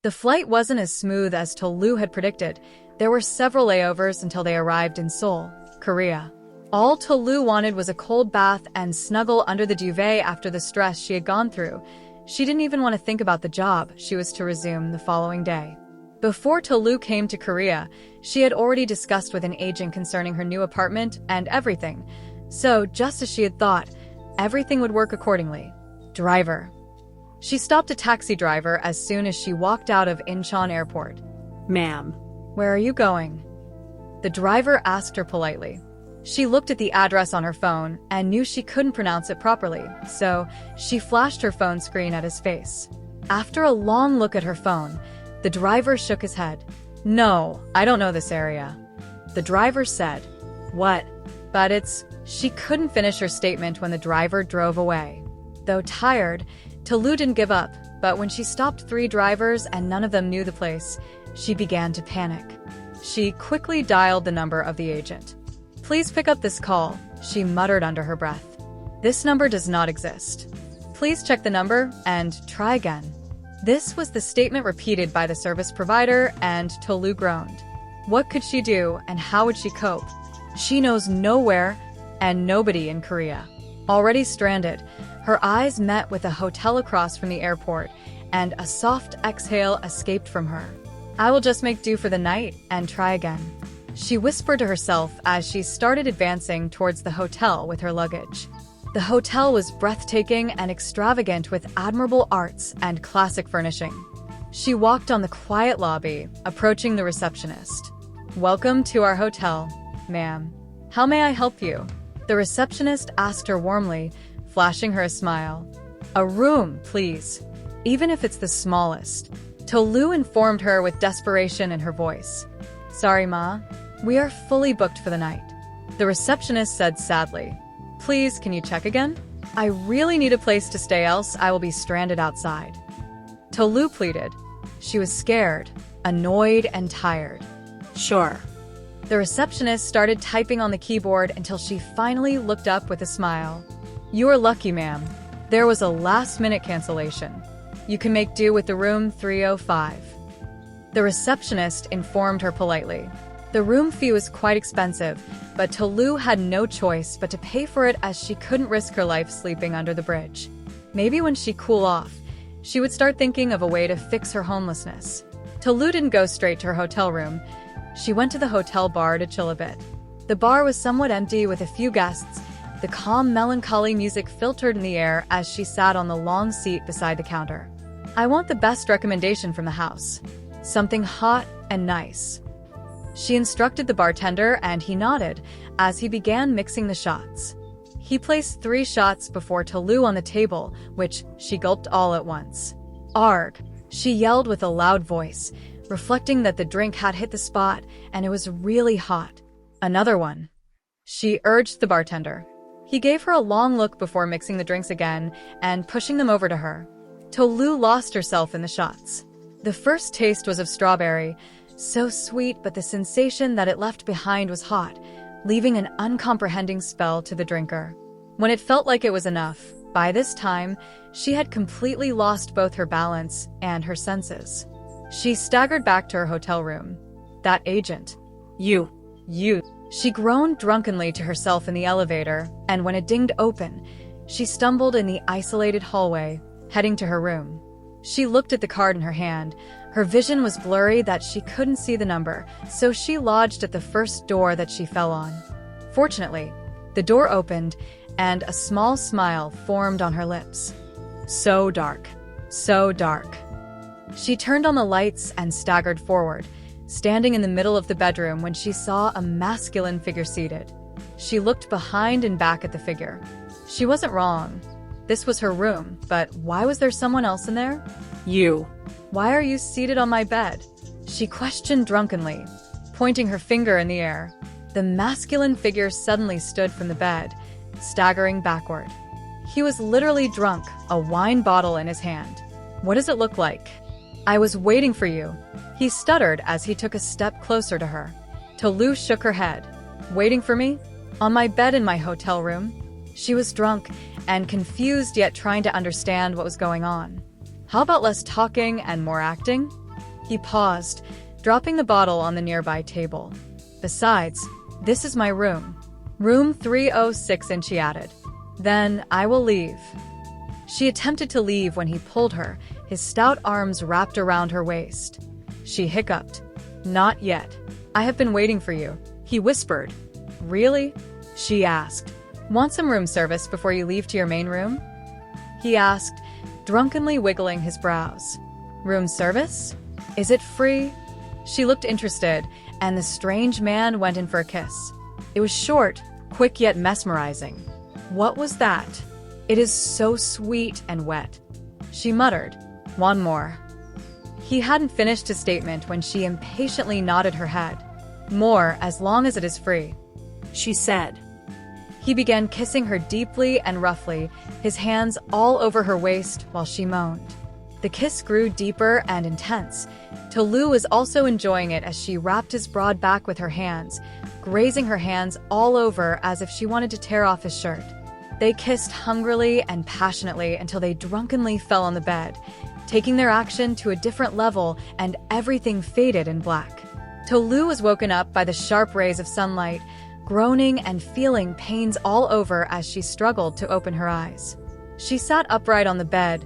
The flight wasn't as smooth as Tolu had predicted. There were several layovers until they arrived in Seoul, Korea. All Tolu wanted was a cold bath and snuggle under the duvet after the stress she had gone through. She didn't even want to think about the job she was to resume the following day. Before Tolu came to Korea, she had already discussed with an agent concerning her new apartment and everything. So, just as she had thought, everything would work accordingly. Driver. She stopped a taxi driver as soon as she walked out of Incheon Airport. Ma'am. Where are you going? The driver asked her politely. She looked at the address on her phone and knew she couldn't pronounce it properly, so she flashed her phone screen at his face. After a long look at her phone, the driver shook his head. No, I don't know this area. The driver said, What? But it's... She couldn't finish her statement when the driver drove away. Though tired, Tolu didn't give up, but when she stopped 3 drivers and none of them knew the place, she began to panic. She quickly dialed the number of the agent. Please pick up this call, she muttered under her breath. This number does not exist. Please check the number and try again. This was the statement repeated by the service provider, and Tolu groaned. What could she do and how would she cope? She knows nowhere and nobody in Korea. Already stranded, her eyes met with a hotel across from the airport, and a soft exhale escaped from her. I will just make do for the night and try again. She whispered to herself as she started advancing towards the hotel with her luggage. The hotel was breathtaking and extravagant with admirable arts and classic furnishing. She walked on the quiet lobby, approaching the receptionist. Welcome to our hotel, ma'am. How may I help you? The receptionist asked her warmly, flashing her a smile. A room, please. Even if it's the smallest. Tolu informed her with desperation in her voice. Sorry, Ma. We are fully booked for the night. The receptionist said sadly. Please, can you check again? I really need a place to stay, else I will be stranded outside. Tolu pleaded. She was scared, annoyed, and tired. Sure. The receptionist started typing on the keyboard until she finally looked up with a smile. You are lucky, ma'am. There was a last-minute cancellation. You can make do with the room 305. The receptionist informed her politely. The room fee was quite expensive, but Tolu had no choice but to pay for it as she couldn't risk her life sleeping under the bridge. Maybe when she cooled off, she would start thinking of a way to fix her homelessness. Tolu didn't go straight to her hotel room. She went to the hotel bar to chill a bit. The bar was somewhat empty with a few guests. The calm, melancholy music filtered in the air as she sat on the long seat beside the counter. I want the best recommendation from the house. Something hot and nice. She instructed the bartender and he nodded as he began mixing the shots. He placed 3 shots before Tolu on the table, which she gulped all at once. Arg! She yelled with a loud voice, reflecting that the drink had hit the spot and it was really hot. Another one. She urged the bartender. He gave her a long look before mixing the drinks again and pushing them over to her. Tolu lost herself in the shots. The first taste was of strawberry, so sweet, but the sensation that it left behind was hot, leaving an uncomprehending spell to the drinker. When it felt like it was enough, by this time, she had completely lost both her balance and her senses. She staggered back to her hotel room. That agent. You. She groaned drunkenly to herself in the elevator, and when it dinged open, she stumbled in the isolated hallway, heading to her room. She looked at the card in her hand. Her vision was blurry that she couldn't see the number, so she lodged at the first door that she fell on. Fortunately, the door opened, and a small smile formed on her lips. So dark. So dark. She turned on the lights and staggered forward, standing in the middle of the bedroom when she saw a masculine figure seated. She looked behind and back at the figure. She wasn't wrong. This was her room, but why was there someone else in there? You. Why are you seated on my bed? She questioned drunkenly, pointing her finger in the air. The masculine figure suddenly stood from the bed, staggering backward. He was literally drunk, a wine bottle in his hand. What does it look like? I was waiting for you. He stuttered as he took a step closer to her. Tolu shook her head. Waiting for me? On my bed in my hotel room? She was drunk and confused, yet trying to understand what was going on. How about less talking and more acting? He paused, dropping the bottle on the nearby table. Besides, this is my room. Room 306, and she added. Then I will leave. She attempted to leave when he pulled her, his stout arms wrapped around her waist. She hiccuped. Not yet. I have been waiting for you, he whispered. Really? She asked. Want some room service before you leave to your main room? He asked, drunkenly wiggling his brows. Room service? Is it free? She looked interested, and the strange man went in for a kiss. It was short, quick yet mesmerizing. What was that? It is so sweet and wet. She muttered. One more. He hadn't finished his statement when she impatiently nodded her head. More, as long as it is free, she said. He began kissing her deeply and roughly, his hands all over her waist while she moaned. The kiss grew deeper and intense, till Lou was also enjoying it as she wrapped his broad back with her hands, grazing her hands all over as if she wanted to tear off his shirt. They kissed hungrily and passionately until they drunkenly fell on the bed, taking their action to a different level, and everything faded in black. Till Lou was woken up by the sharp rays of sunlight, groaning and feeling pains all over as she struggled to open her eyes. She sat upright on the bed,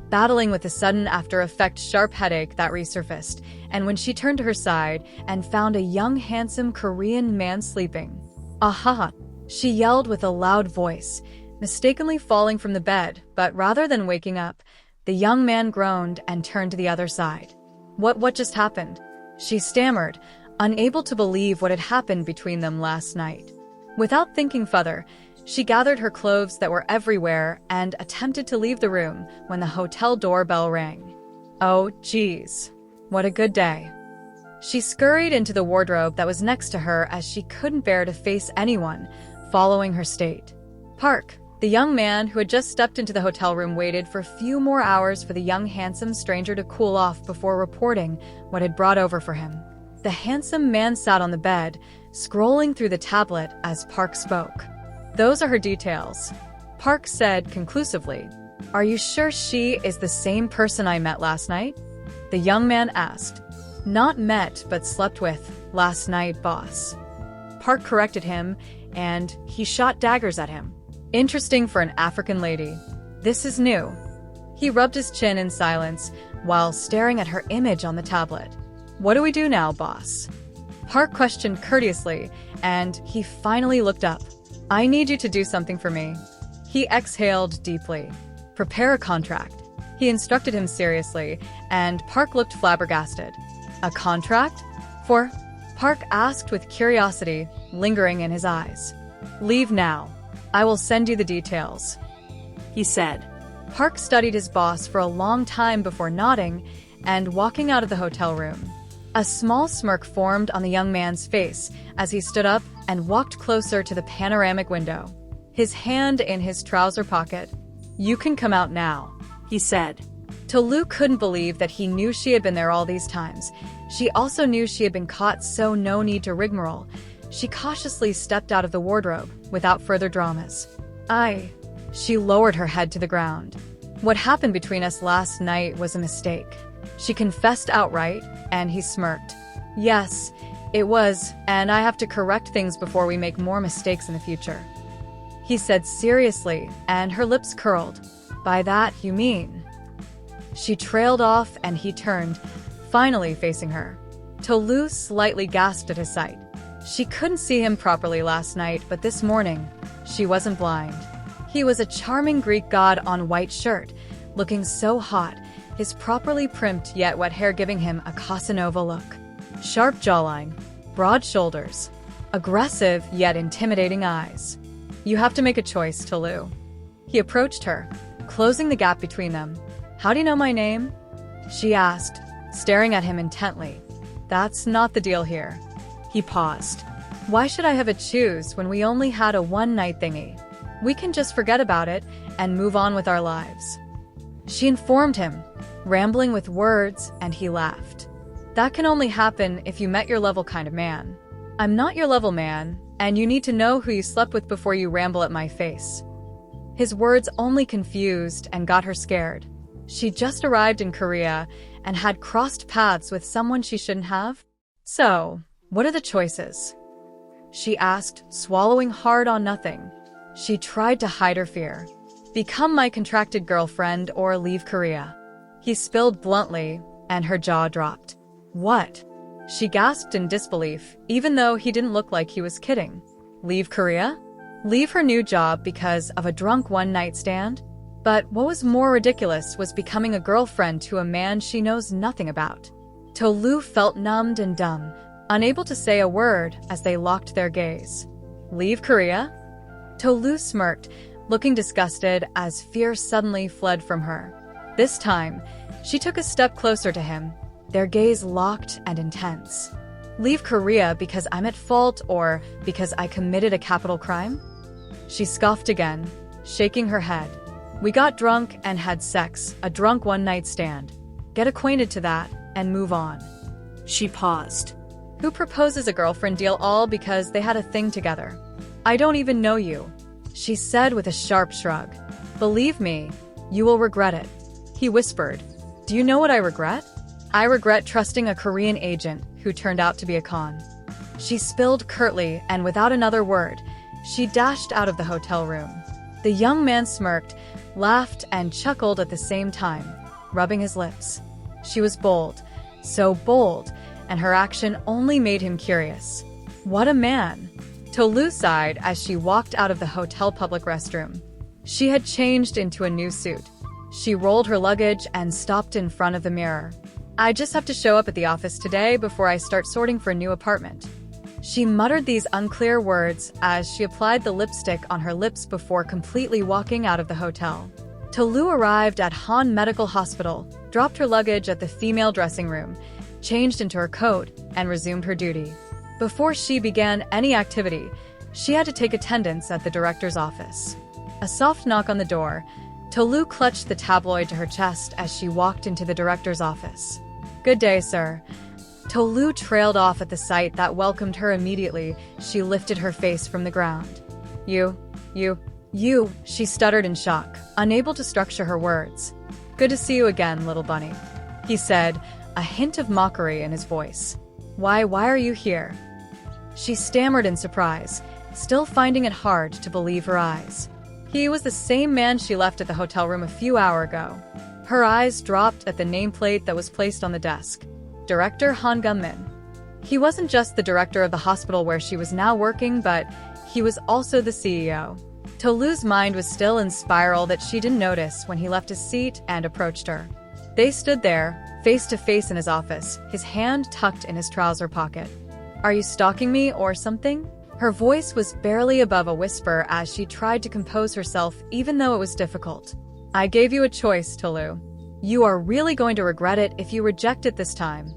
battling with the sudden after-effect sharp headache that resurfaced, and when she turned to her side and found a young, handsome Korean man sleeping. Aha! She yelled with a loud voice, mistakenly falling from the bed, but rather than waking up, the young man groaned and turned to the other side. What just happened? She stammered, unable to believe what had happened between them last night. Without thinking further, she gathered her clothes that were everywhere and attempted to leave the room when the hotel doorbell rang. Oh, geez. What a good day. She scurried into the wardrobe that was next to her as she couldn't bear to face anyone, following her state. Park, the young man who had just stepped into the hotel room, waited for a few more hours for the young handsome stranger to cool off before reporting what had brought over for him. The handsome man sat on the bed, scrolling through the tablet as Park spoke. Those are her details. Park said conclusively. Are you sure she is the same person I met last night? The young man asked. Not met, but slept with last night, boss. Park corrected him, and he shot daggers at him. Interesting for an African lady. This is new. He rubbed his chin in silence while staring at her image on the tablet. What do we do now, boss? Park questioned courteously, and he finally looked up. I need you to do something for me. He exhaled deeply. Prepare a contract. He instructed him seriously, and Park looked flabbergasted. A contract? For? Park asked with curiosity lingering in his eyes. Leave now. I will send you the details, he said. Park studied his boss for a long time before nodding and walking out of the hotel room. A small smirk formed on the young man's face as he stood up and walked closer to the panoramic window, his hand in his trouser pocket. You can come out now, he said. Lou couldn't believe that he knew she had been there all these times. She also knew she had been caught, so no need to rigmarole. She cautiously stepped out of the wardrobe without further dramas. She lowered her head to the ground. What happened between us last night was a mistake. She confessed outright, and he smirked. Yes, it was, and I have to correct things before we make more mistakes in the future, he said seriously, and her lips curled. By that, you mean? She trailed off, and he turned, finally facing her. Lou slightly gasped at his sight. She couldn't see him properly last night, but this morning, she wasn't blind. He was a charming Greek god on white shirt, looking so hot, his properly primped yet wet hair giving him a Casanova look. Sharp jawline, broad shoulders, aggressive yet intimidating eyes. You have to make a choice, Lou. He approached her, closing the gap between them. How do you know my name? She asked, staring at him intently. That's not the deal here. He paused. Why should I have a choose when we only had a one-night thingy? We can just forget about it and move on with our lives. She informed him, rambling with words, and he laughed. That can only happen if you met your level kind of man. I'm not your level man, and you need to know who you slept with before you ramble at my face. His words only confused and got her scared. She just arrived in Korea, and had crossed paths with someone she shouldn't have? So, what are the choices? She asked, swallowing hard on nothing. She tried to hide her fear. Become my contracted girlfriend or leave Korea. He spilled bluntly, and her jaw dropped. What? She gasped in disbelief, even though he didn't look like he was kidding. Leave Korea? Leave her new job because of a drunk one-night stand? But what was more ridiculous was becoming a girlfriend to a man she knows nothing about. To-Loo felt numbed and dumb, unable to say a word as they locked their gaze. Leave Korea? To-Loo smirked, looking disgusted as fear suddenly fled from her. This time, she took a step closer to him, their gaze locked and intense. Leave Korea because I'm at fault or because I committed a capital crime? She scoffed again, shaking her head. We got drunk and had sex, a drunk one-night stand. Get acquainted to that and move on. She paused. Who proposes a girlfriend deal all because they had a thing together? I don't even know you, she said with a sharp shrug. Believe me, you will regret it. He whispered. Do you know what I regret? I regret trusting a Korean agent who turned out to be a con. She spilled curtly, and without another word, she dashed out of the hotel room. The young man smirked, laughed, and chuckled at the same time, rubbing his lips. She was bold, so bold, and her action only made him curious. What a man! To-Loo sighed as she walked out of the hotel public restroom. She had changed into a new suit. She rolled her luggage and stopped in front of the mirror. I just have to show up at the office today before I start sorting for a new apartment. She muttered these unclear words as she applied the lipstick on her lips before completely walking out of the hotel. To-Loo arrived at Han Medical Hospital, dropped her luggage at the female dressing room, changed into her coat, and resumed her duty. Before she began any activity, she had to take attendance at the director's office. A soft knock on the door. To-Loo clutched the tabloid to her chest as she walked into the director's office. Good day, sir. To-Loo trailed off at the sight that welcomed her immediately. She lifted her face from the ground. You, she stuttered in shock, unable to structure her words. Good to see you again, little bunny, he said, a hint of mockery in his voice. Why are you here? She stammered in surprise, still finding it hard to believe her eyes. He was the same man she left at the hotel room a few hours ago. Her eyes dropped at the nameplate that was placed on the desk. Director Han Gunmin. He wasn't just the director of the hospital where she was now working, but he was also the CEO. To-Loo's mind was still in spiral that she didn't notice when he left his seat and approached her. They stood there, face to face in his office, his hand tucked in his trouser pocket. Are you stalking me or something? Her voice was barely above a whisper as she tried to compose herself, even though it was difficult. I gave you a choice, To-Loo. You are really going to regret it if you reject it this time.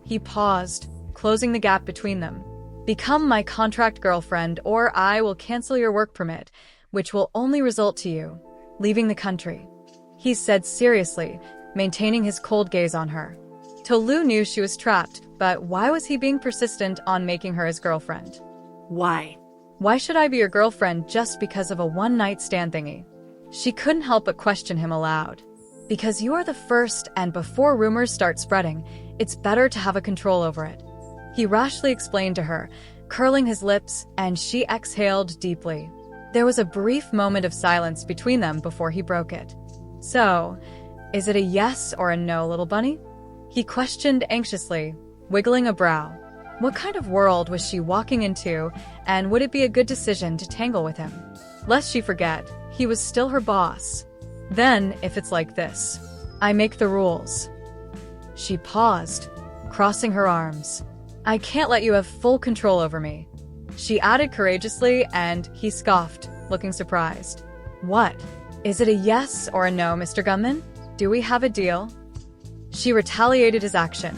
He paused, closing the gap between them. Become my contract girlfriend or I will cancel your work permit, which will only result to you leaving the country. He said seriously, maintaining his cold gaze on her. To-Loo knew she was trapped, but why was he being persistent on making her his girlfriend? Why? Why should I be your girlfriend just because of a one-night stand thingy? She couldn't help but question him aloud. Because you are the first, and before rumors start spreading, it's better to have a control over it. He rashly explained to her, curling his lips, and she exhaled deeply. There was a brief moment of silence between them before he broke it. So, is it a yes or a no, little bunny? He questioned anxiously, wiggling a brow. What kind of world was she walking into, and would it be a good decision to tangle with him? Lest she forget, he was still her boss. Then, if it's like this, I make the rules. She paused, crossing her arms. I can't let you have full control over me, she added courageously, and he scoffed, looking surprised. What? Is it a yes or a no, Mr. Gunman? Do we have a deal? She retaliated his action,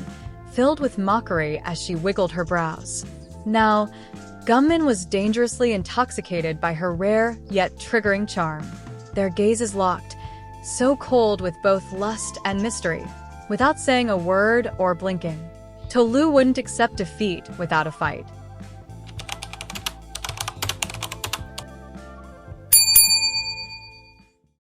filled with mockery as she wiggled her brows. Now, Gunman was dangerously intoxicated by her rare yet triggering charm. Their gazes locked, so cold with both lust and mystery, without saying a word or blinking. To-Loo wouldn't accept defeat without a fight.